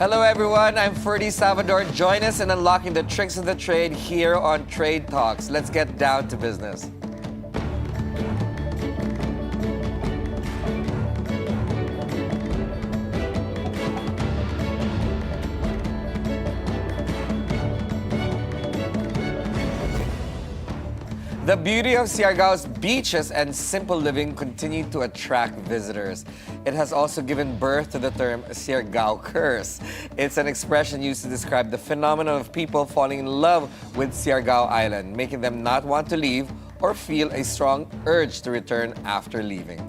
Hello everyone, I'm Ferdi Salvador. Join us in unlocking the tricks of the trade here on Trade Talks. Let's get down to business. The beauty of Siargao's beaches and simple living continue to attract visitors. It has also given birth to the term Siargao Curse. It's an expression used to describe the phenomenon of people falling in love with Siargao Island, making them not want to leave or feel a strong urge to return after leaving.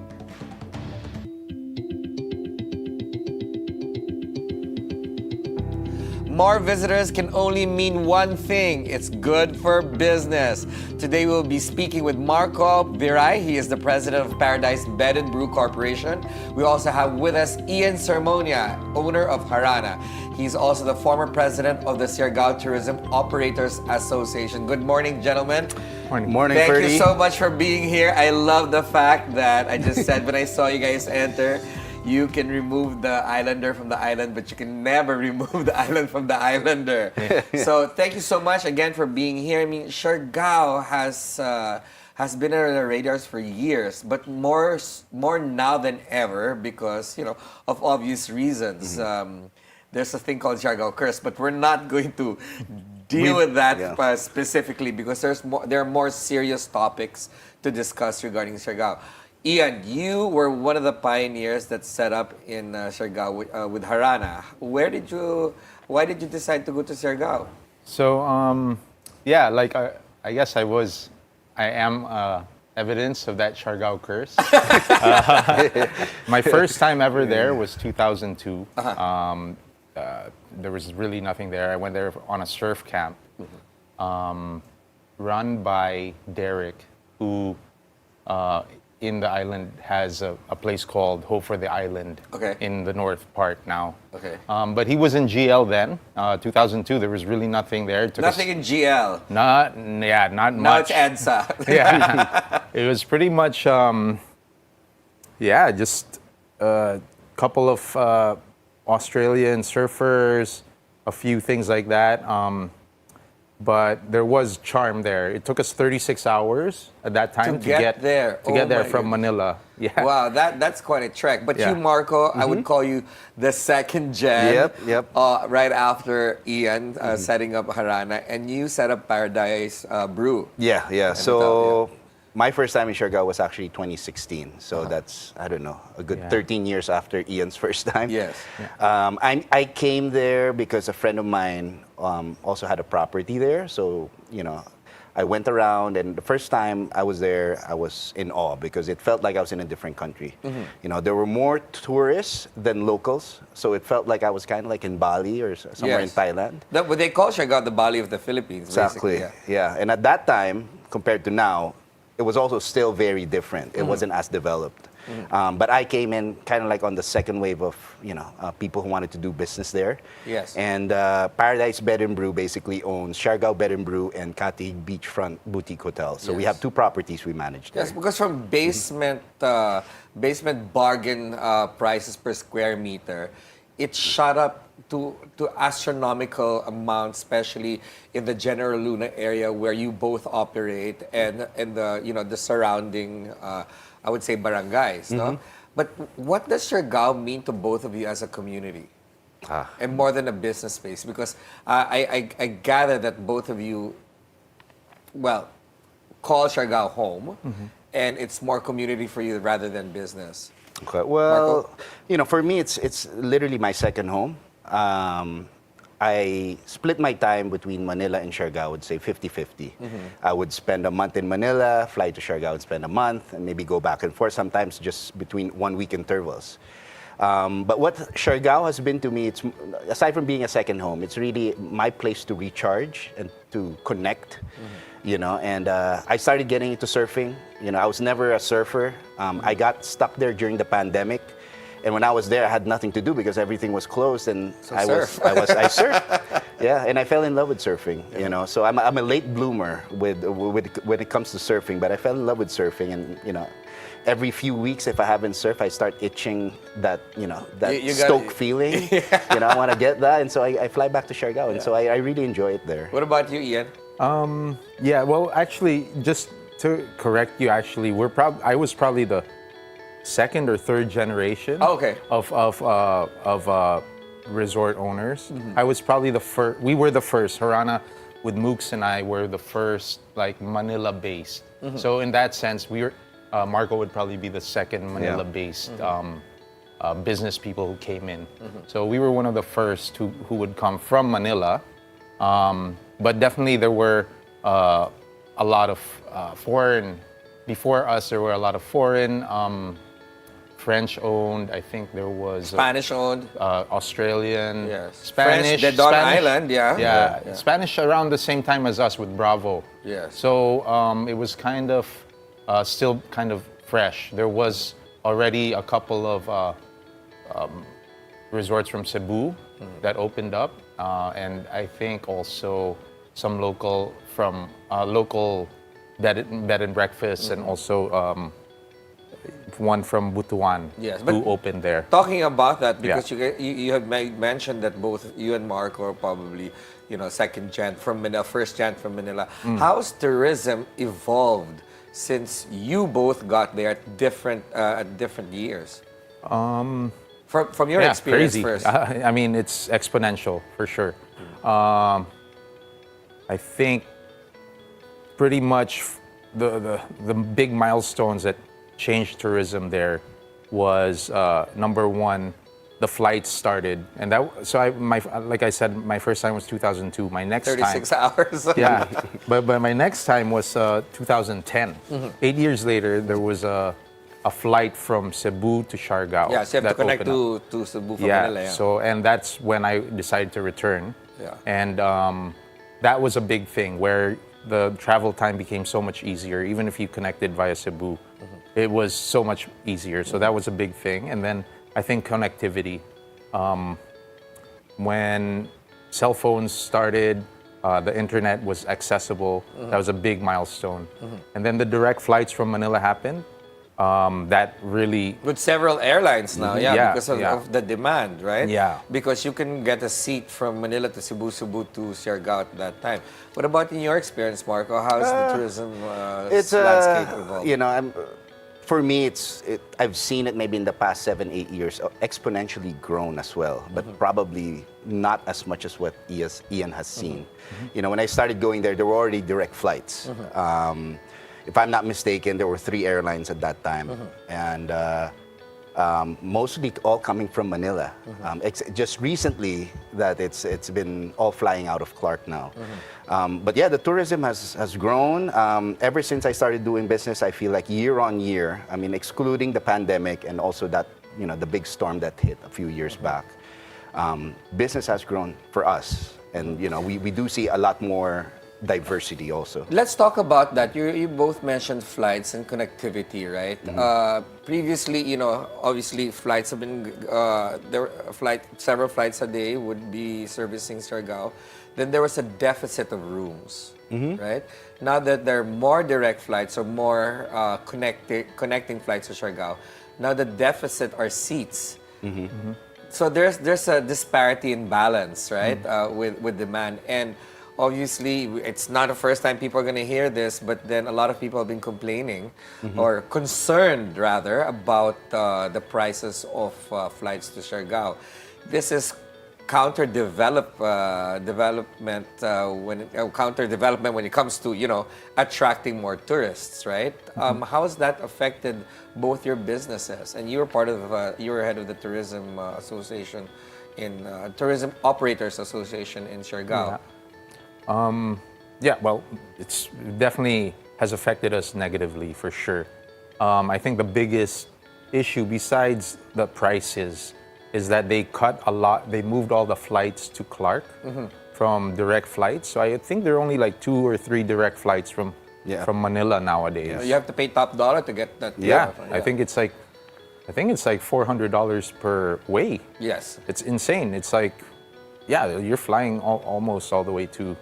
More visitors can only mean one thing. It's good for business. Today we'll be speaking with Marco Viray. He is the president of Paradise Bed and Brew Corporation. We also have with us Ian Sermonia, owner of Harana. He's also the former president of the Siargao Tourism Operators Association. Good morning, gentlemen. Morning, Thank Ferdi. you so much for being here. I love the fact that I just said when I saw you guys enter, you can remove the islander from the island, but you can never remove the island from the islander. So thank you so much again for being here. I mean, Siargao has been on the radars for years, but more now than ever because, you know, of obvious reasons. There's a thing called Siargao Curse, but we're not going to deal with that specifically because there are more serious topics to discuss regarding Siargao. Ian, you were one of the pioneers that set up in Siargao with Harana. Why did you decide to go to Siargao? So, I guess I am evidence of that Siargao Curse. My first time ever there was 2002. There was really nothing there. I went there on a surf camp run by Derek, who in the island has a place called Hope for the Island in the north part now. But he was in GL then, 2002. There was really nothing there. Nothing in GL. Not much. Now it's EDSA. Yeah, it was pretty much, just a couple of Australian surfers, a few things like that. But there was charm there. It took us 36 hours at that time to get there from Manila. Yeah. Wow, that's quite a trek. But you, Marco, I would call you the second gen. Yep. Right after Ian setting up Harana, and you set up Paradise Brew. Yeah. So my first time in Siargao was actually 2016. So that's, I don't know, a good 13 years after Ian's first time. Yes. I came there because a friend of mine also had a property there. So, you know, I went around, and the first time I was there, I was in awe because it felt like I was in a different country. You know, there were more tourists than locals. So it felt like I was kind of like in Bali or somewhere in Thailand. What they call Siargao the Bali of the Philippines. Exactly. Yeah. And at that time, compared to now, it was also still very different. It wasn't as developed. But I came in kind of like on the second wave of, you know, people who wanted to do business there. Yes. And Paradise Bed and Brew basically owns Siargao Bed and Brew and Kati Beachfront Boutique Hotel. So we have two properties we manage there. Yes, because from basement bargain prices per square meter, it shot up to astronomical amounts, especially in the General Luna area where you both operate and the surrounding I would say barangays, no? But what does Siargao mean to both of you as a community? And more than a business space? Because I gather that both of you, call Siargao home, and it's more community for you rather than business. Okay. Well, Marco? you know, for me, it's literally my second home. I split my time between Manila and Siargao, I would say 50-50. I would spend a month in Manila, fly to Siargao and spend a month, and maybe go back and forth, sometimes just between 1 week intervals. But what Siargao has been to me, it's aside from being a second home, it's really my place to recharge and to connect, you know, and I started getting into surfing. You know, I was never a surfer. I got stuck there during the pandemic. And when I was there, I had nothing to do because everything was closed, and I surfed. Yeah, and I fell in love with surfing. You know, so I'm a late bloomer when it comes to surfing, but I fell in love with surfing, and you know, every few weeks, if I haven't surfed, I start itching that, that You gotta- stoke feeling. I want to get that. And so I fly back to Siargao. And so I really enjoy it there. What about you, Ian? Yeah, well, actually, just to correct you, actually, I was probably the second or third generation Oh, okay. of resort owners. I was probably the first. We were the first. Harana, with Mooks and I, were the first like Manila-based. So in that sense, we were. Marco would probably be the second Manila-based business people who came in. So we were one of the first who would come from Manila. But definitely there were a lot of foreign. Before us, there were a lot of foreign, French-owned. I think there was Spanish-owned. Australian, Yes. Spanish, French, the Don Island, yeah. yeah, Spanish around the same time as us with Bravo. Yes. So it was kind of still kind of fresh. There was already a couple of resorts from Cebu that opened up, and I think also some local bed and breakfast, and also one from Butuan Yes, but who opened there. Talking about that, because you have mentioned that both you and Marco are probably, second gen from Manila, first gen from Manila. How's tourism evolved since you both got there at different years? From your experience crazy. first. I mean, it's exponential for sure. I think pretty much the big milestones that changed tourism there was number one, the flights started, and like I said, my first time was 2002. My next 36 hours. yeah, but my next time was 2010. 8 years later, there was a flight from Cebu to Siargao. Yeah, so you have to that connect opened up. to Cebu from Manila. Yeah. So, and that's when I decided to return. Yeah. And that was a big thing where the travel time became so much easier. Even if you connected via Cebu, it was so much easier. So that was a big thing. And then I think connectivity. When cell phones started, the internet was accessible. That was a big milestone. And then the direct flights from Manila happened. That really... With several airlines now, Yeah, because yeah. of the demand, right? Yeah. Because you can get a seat from Manila to Cebu, Cebu to Siargao at that time. What about in your experience, Marco? How's the tourism landscape evolved? For me, I've seen it maybe in the past 7-8 years exponentially grown as well, but probably not as much as what Ian has seen. When I started going there were already direct flights. If I'm not mistaken, there were 3 airlines at that time, and mostly all coming from Manila. Just recently that it's been all flying out of Clark now. But yeah, the tourism has grown. Ever since I started doing business, I feel like year on year, I mean, excluding the pandemic and also that, the big storm that hit a few years back, business has grown for us. And, we do see a lot more diversity also. Let's talk about that. You both mentioned flights and connectivity, right? Previously, obviously flights have been several flights a day would be servicing Siargao. Then there was a deficit of rooms, right? Now that there are more direct flights or more connecting flights to Siargao, now the deficit are seats. So there's a disparity in balance, right, with demand. And obviously, it's not the first time people are going to hear this, but then a lot of people have been complaining or concerned, rather, about the prices of flights to Siargao. This is counter-development when it comes to, attracting more tourists, right? How has that affected both your businesses? And you were you were head of the Tourism Association Tourism Operators Association in Siargao. Yeah, well, it's definitely has affected us negatively for sure. I think the biggest issue besides the prices is that they moved all the flights to Clark from direct flights. So I think there are only like 2 or 3 direct flights from Manila nowadays. You have to pay top dollar to get that. Yeah, I think it's like $400 per way. Yes. It's insane. It's like, you're flying almost all the way to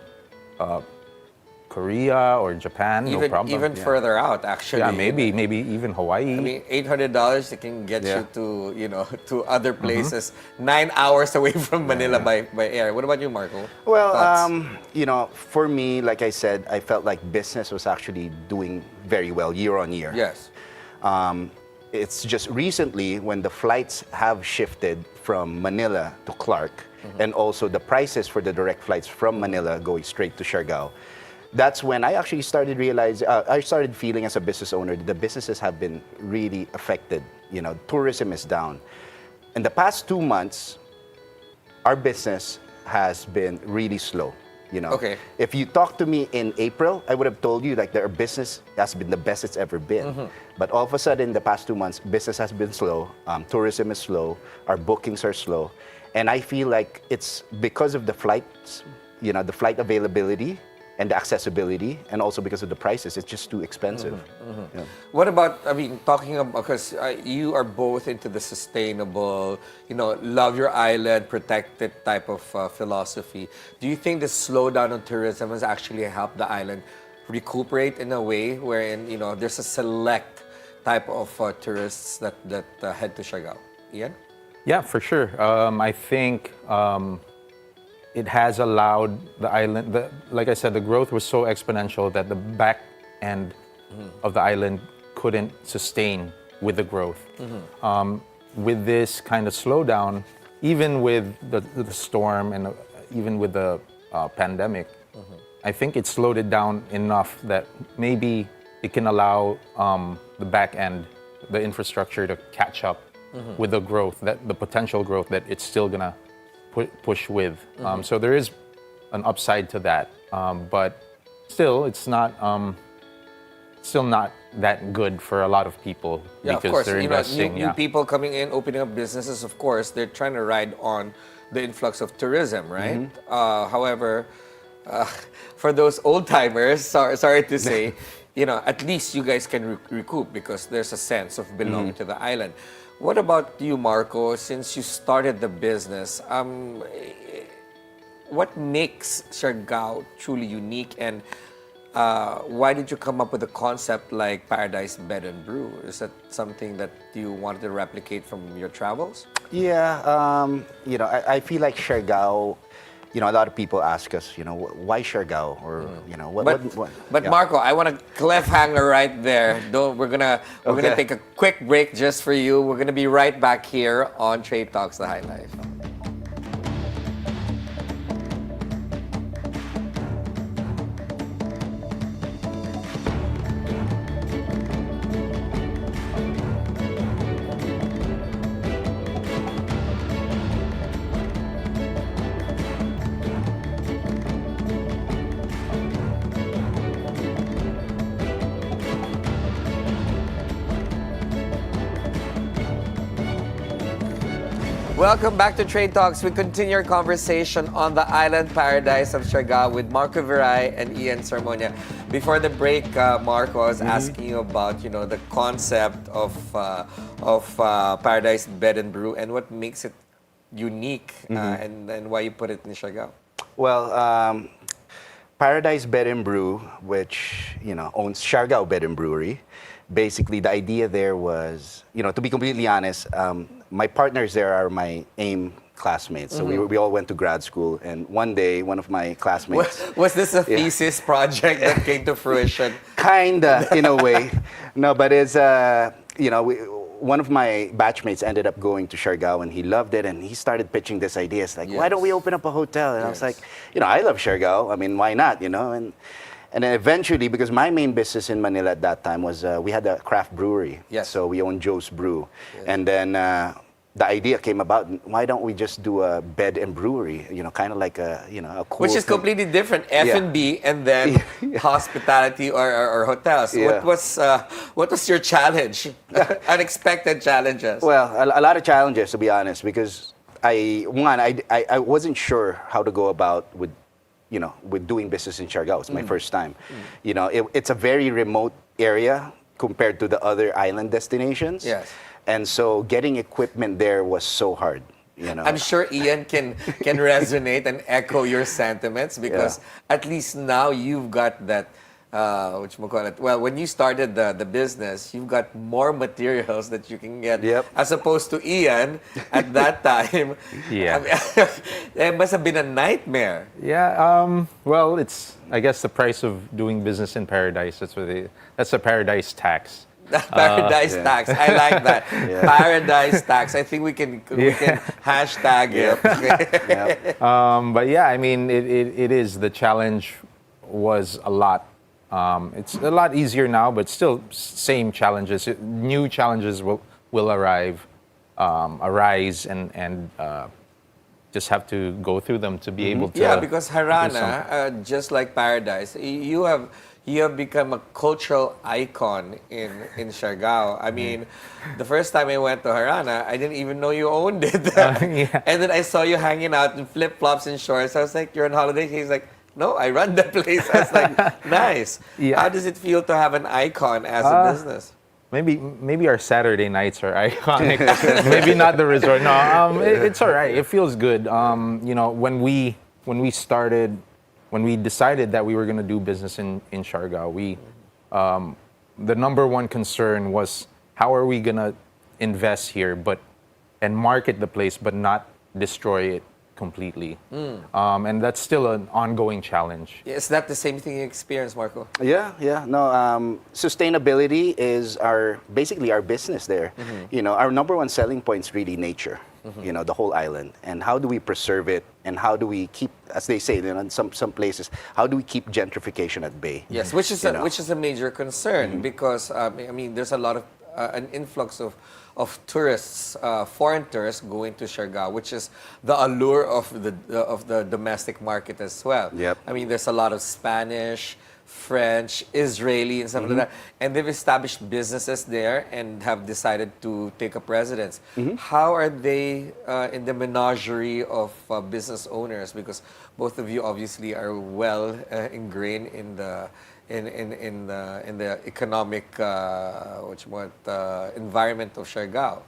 Korea or Japan, no problem. Even Yeah. further out, actually. Yeah, maybe even Hawaii. I mean, $800 it can get Yeah. you to to other places 9 hours away from Manila by air. What about you, Marco? Well, Thoughts? for me, like I said, I felt like business was actually doing very well year on year. Yes. It's just recently when the flights have shifted from Manila to Clark, and also the prices for the direct flights from Manila going straight to Siargao. That's when I actually started I started feeling as a business owner that the businesses have been really affected. Tourism is down. In the past 2 months, our business has been really slow. Okay. If you talked to me in April, I would have told you like their business has been the best it's ever been. But all of a sudden, the past 2 months, business has been slow. Tourism is slow. Our bookings are slow, and I feel like it's because of the flights, the flight availability and the accessibility, and also because of the prices. It's just too expensive. Yeah. What about, talking about, because you are both into the sustainable, love your island, protect it type of philosophy. Do you think the slowdown on tourism has actually helped the island recuperate in a way wherein, there's a select type of tourists that head to Siargao? Ian? Yeah, for sure. I think it has allowed the island, like I said, the growth was so exponential that the back end of the island couldn't sustain with the growth. With this kind of slowdown, even with the storm and even with the pandemic, I think it slowed it down enough that maybe it can allow the back end, the infrastructure to catch up with the growth, the potential growth that it's still gonna push with. So there is an upside to that, but still, it's not still not that good for a lot lot of people Yeah, because of course. they're investing. New people coming in, opening up businesses, of course, they're trying to ride on the influx of tourism, right? However, for those old timers, sorry to say, at least you guys can recoup because there's a sense of belonging to the island. What about you, Marco? Since you started the business, what makes Siargao truly unique, and why did you come up with a concept like Paradise Bed and Brew? Is that something that you wanted to replicate from your travels? Yeah, I feel like Siargao, a lot of people ask us, why Siargao? Or, But yeah. Marco, I want a cliffhanger right there. We're gonna take a quick break just for you. We're gonna be right back here on Trade Talks The High Life. Welcome back to Trade Talks. We continue our conversation on the island paradise of Siargao with Marco Viray and Ian Sermonia. Before the break, Marco, I was asking you about the concept of Paradise Bed and Brew and what makes it unique and why you put it in Siargao. Well, Paradise Bed and Brew, which owns Siargao Bed and Brewery, basically the idea there was, to be completely honest, my partners there are my AIM classmates. So we all went to grad school, and one day one of my classmates... Was this a thesis project that came to fruition? Kinda, in a way. No, but it's, one of my batchmates ended up going to Siargao, and he loved it, and he started pitching this idea. It's like, why don't we open up a hotel? And I was like, I love Siargao. I mean, why not, And then eventually, because my main business in Manila at that time was we had a craft brewery. Yes. So we owned Joe's Brew. Yes. And then the idea came about, why don't we just do a bed and brewery? Kind of like a cool Which is thing. completely different. F&B and then hospitality or hotels. Yeah. What was your challenge? Unexpected challenges. Well, a lot of challenges, to be honest, because I wasn't sure how to go about with doing business in Siargao. It's my first time. It's a very remote area compared to the other island destinations. Yes. And so getting equipment there was so hard. You know, I'm sure Ian can resonate and echo your sentiments because at least now you've got that whatchamacallit. Well, when you started the business, you've got more materials that you can get as opposed to Ian at that time. Yeah. I mean, it must have been a nightmare. Yeah. Well, it's, I guess, the price of doing business in paradise. That's the paradise tax. Paradise tax. I like that. Paradise tax. I think we can hashtag it. But yeah, I mean, it is, the challenge was a lot. It's a lot easier now, but still same challenges. New challenges will arise, and just have to go through them to be able to. Yeah, because Harana, just like Paradise, you have become a cultural icon in Siargao. I mean, the first time I went to Harana, I didn't even know you owned it. And then I saw you hanging out in flip-flops and shorts. I was like, you're on holiday? He's like, no, I run the place. I was like, nice. Yeah. How does it feel to have an icon as a business? Maybe our Saturday nights are iconic. Maybe not the resort. No, it's all right. It feels good. You know, when we decided that we were going to do business in Siargao, the number one concern was, how are we going to invest here and market the place but not destroy it completely? And that's still an ongoing challenge. Is that the same thing you experienced, Marco? Yeah. No, sustainability is basically our business there. You know, our number one selling point is really nature. You know, the whole island, and how do we preserve it, and how do we keep, as they say, you know, in some places, how do we keep gentrification at bay? Yes, which is a major concern because I mean, there's a lot of an influx of tourists, foreign tourists going to Siargao, which is the allure of the domestic market as well. I mean, there's a lot of Spanish, French, Israeli, and stuff like that, and they've established businesses there and have decided to take up residence. How are they in the menagerie of business owners? Because both of you obviously are well ingrained in the economic environment of Siargao.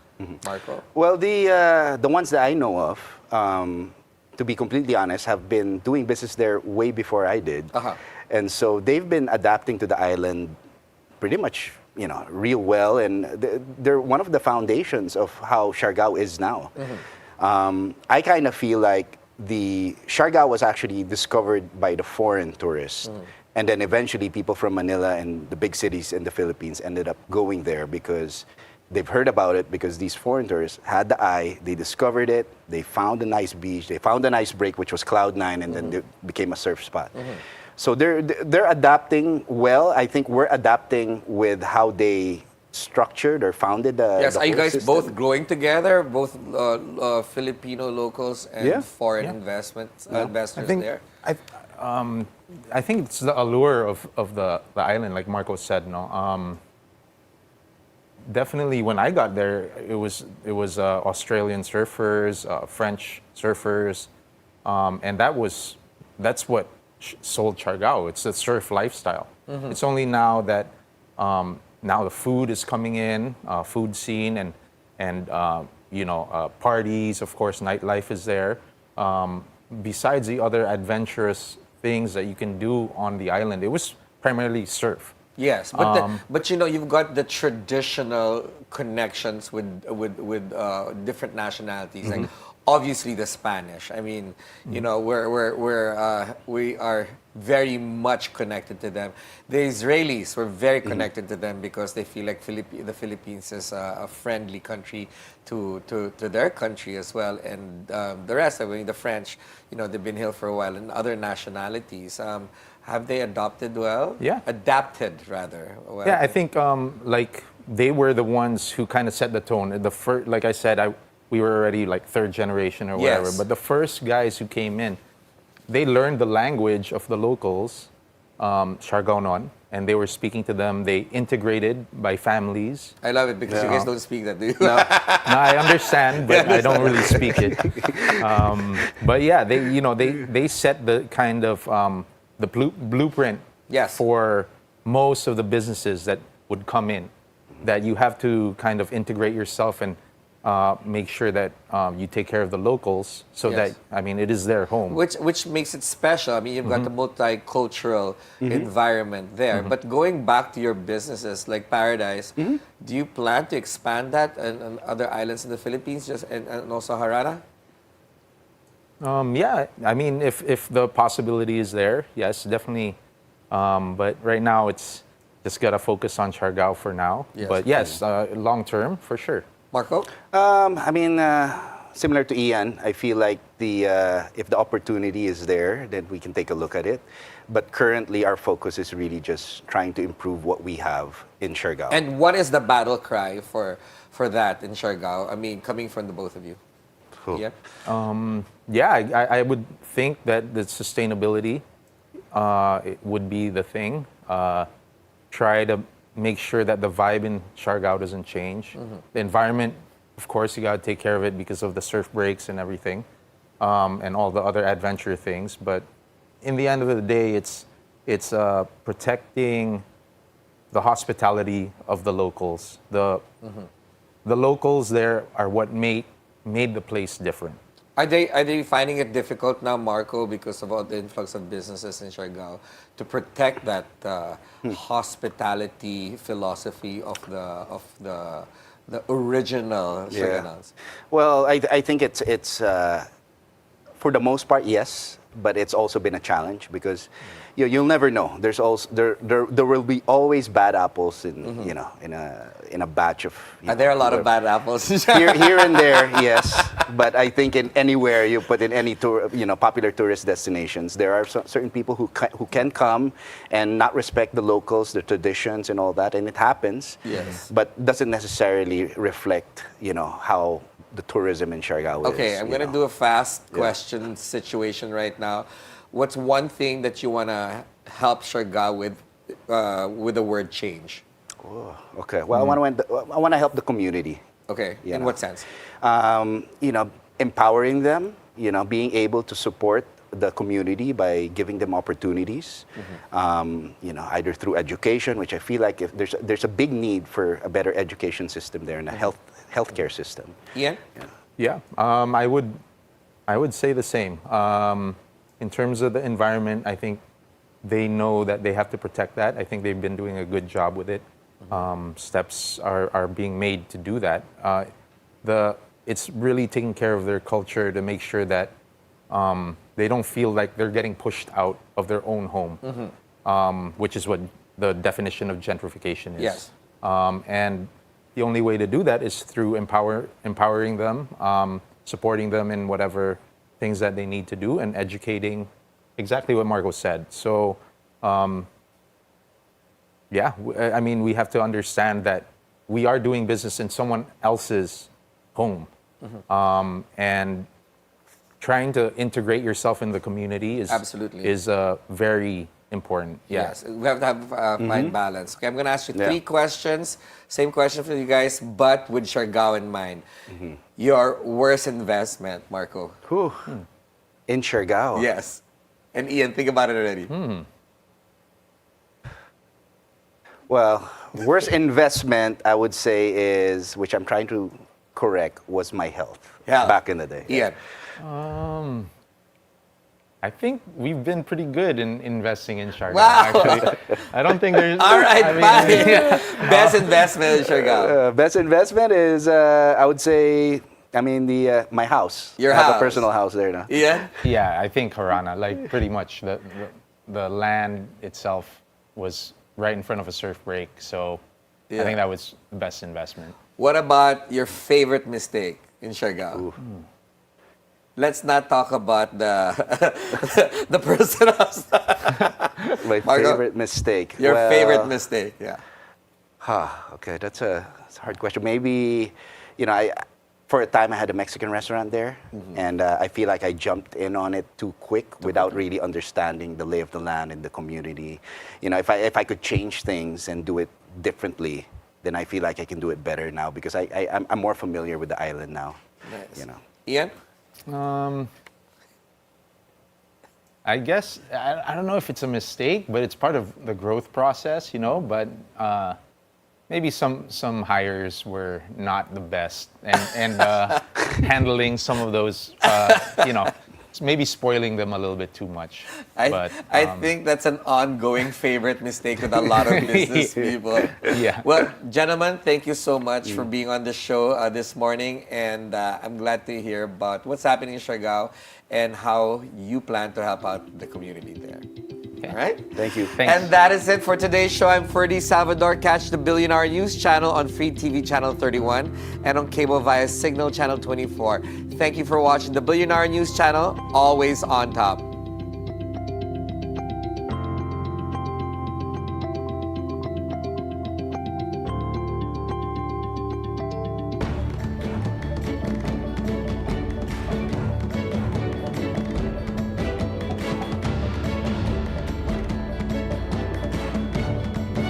Marco? Well, the ones that I know of, to be completely honest, have been doing business there way before I did. And so they've been adapting to the island pretty much, you know, real well. And they're one of the foundations of how Siargao is now. I kind of feel like the Siargao was actually discovered by the foreign tourists. And then eventually people from Manila and the big cities in the Philippines ended up going there because they've heard about it, because these foreign tourists had the eye, they discovered it, they found a nice beach, they found a nice break, which was Cloud9, and then it became a surf spot. So they're adapting well. I think we're adapting with how they structured or founded the Yes, the are you whole guys system. both growing together, both Filipino locals and foreign investors there? I think it's the allure of the island, like Marco said. No, definitely when I got there, it was Australian surfers, French surfers, and that's what sold Siargao. It's a surf lifestyle. It's only now that now the food is coming in, food scene, and parties. Of course, nightlife is there. Besides the other adventurous things that you can do on the island, it was primarily surf. Yes, but you know, you've got the traditional connections with different nationalities, like obviously the Spanish. I mean, you know, we are very much connected to them. The Israelis were very connected to them because they feel like the Philippines is a friendly country to their country as well, and the rest. I mean, the French, you know, they've been here for a while, and other nationalities. Have they adopted well? Yeah. Adapted, rather. Well? Yeah, I think like they were the ones who kind of set the tone. Like I said, we were already like third generation or whatever. Yes. But the first guys who came in, they learned the language of the locals, Siargao, and they were speaking to them. They integrated by families. I love it because you guys don't speak that, do you? No, I understand, but I don't really speak it. But yeah, they set the kind of the blueprint for most of the businesses that would come in, that you have to kind of integrate yourself and make sure that you take care of the locals so Yes. that, I mean, it is their home. Which makes it special. I mean, you've got the multicultural environment there. But going back to your businesses like Paradise, do you plan to expand that and other islands in the Philippines, and also Harana? Yeah, I mean, if the possibility is there, yes, definitely. But right now, it's just got to focus on Siargao for now. Yes. But yes, long term, for sure. Marco? I mean, similar to Ian, I feel like if the opportunity is there, then we can take a look at it. But currently, our focus is really just trying to improve what we have in Siargao. And what is the battle cry for that in Siargao? I mean, coming from the both of you. Cool. Yeah. Yeah, I would think that the sustainability it would be the thing. Try to make sure that the vibe in Siargao doesn't change. The environment, of course, you got to take care of it because of the surf breaks and everything, and all the other adventure things. But in the end of the day, it's protecting the hospitality of the locals. The locals there are what made the place different. Are they finding it difficult now, Marco, because of all the influx of businesses in Siargao, to protect that hospitality philosophy of the original Siargaoans? Well, I think it's for the most part, yes, but it's also been a challenge because you'll never know. There's also there will be always bad apples in in a batch of. Are there a lot of bad apples? Here and there, yes. But I think in anywhere you put in any popular tourist destinations, there are certain people who can come and not respect the locals, the traditions, and all that, and it happens. Yes. But doesn't necessarily reflect, how the tourism in Siargao is. Okay, I'm going to do a fast question situation right now. What's one thing that you want to help Siargao with the word change? Oh, okay. Well, I want to help the community. Okay, You in know. what sense? Empowering them, being able to support the community by giving them opportunities, either through education, which I feel like if there's a big need for a better education system there and a healthcare system. Ian? Yeah, I would say the same. In terms of the environment, I think they know that they have to protect that. I think they've been doing a good job with it. Steps are being made to do that. It's really taking care of their culture to make sure that they don't feel like they're getting pushed out of their own home, which is what the definition of gentrification is. Yes. And the only way to do that is through empowering them, supporting them in whatever things that they need to do, and educating, exactly what Marco said. So, I mean, we have to understand that we are doing business in someone else's home. And trying to integrate yourself in the community is Absolutely. very important. Yeah. Yes, we have to have find balance. Okay, I'm going to ask you 3 questions. Same question for you guys, but with Siargao in mind. Your worst investment, Marco? Whew. In Siargao. Yes. And Ian, think about it already. Well, worst investment I would say is, which I'm trying to correct, was my health back in the day. Ian? I think we've been pretty good in investing in Siargao, Wow. actually. I don't think there's... All right, I mean, fine. Best investment in Siargao. Best investment is, I would say, my house. Your I have house. a personal house there now. Ian? Yeah, I think Harana, like pretty much the land itself was right in front of a surf break, so I think that was the best investment. What about your favorite mistake in Siargao? Let's not talk about the personal stuff. My Marco? favorite mistake. Your favorite mistake, yeah. Okay, that's a hard question. Maybe, for a time I had a Mexican restaurant there, and I feel like I jumped in on it too quick without really understanding the lay of the land and the community. If I could change things and do it differently, then I feel like I can do it better now because I'm more familiar with the island now. Nice. Ian? I guess, I don't know if it's a mistake, but it's part of the growth process, but maybe some hires were not the best, and handling some of those, maybe spoiling them a little bit too much. I think that's an ongoing favorite mistake with a lot of business people. Yeah. Well, gentlemen, thank you so much for being on the show this morning, and I'm glad to hear about what's happening in Siargao and how you plan to help out the community there. All right? Thank you. Thanks. And that is it for today's show. I'm Ferdi Salvador. Catch the Bilyonaryo News channel on Free TV channel 31 and on cable via Cignal channel 24. Thank you for watching the Bilyonaryo News channel, always on top.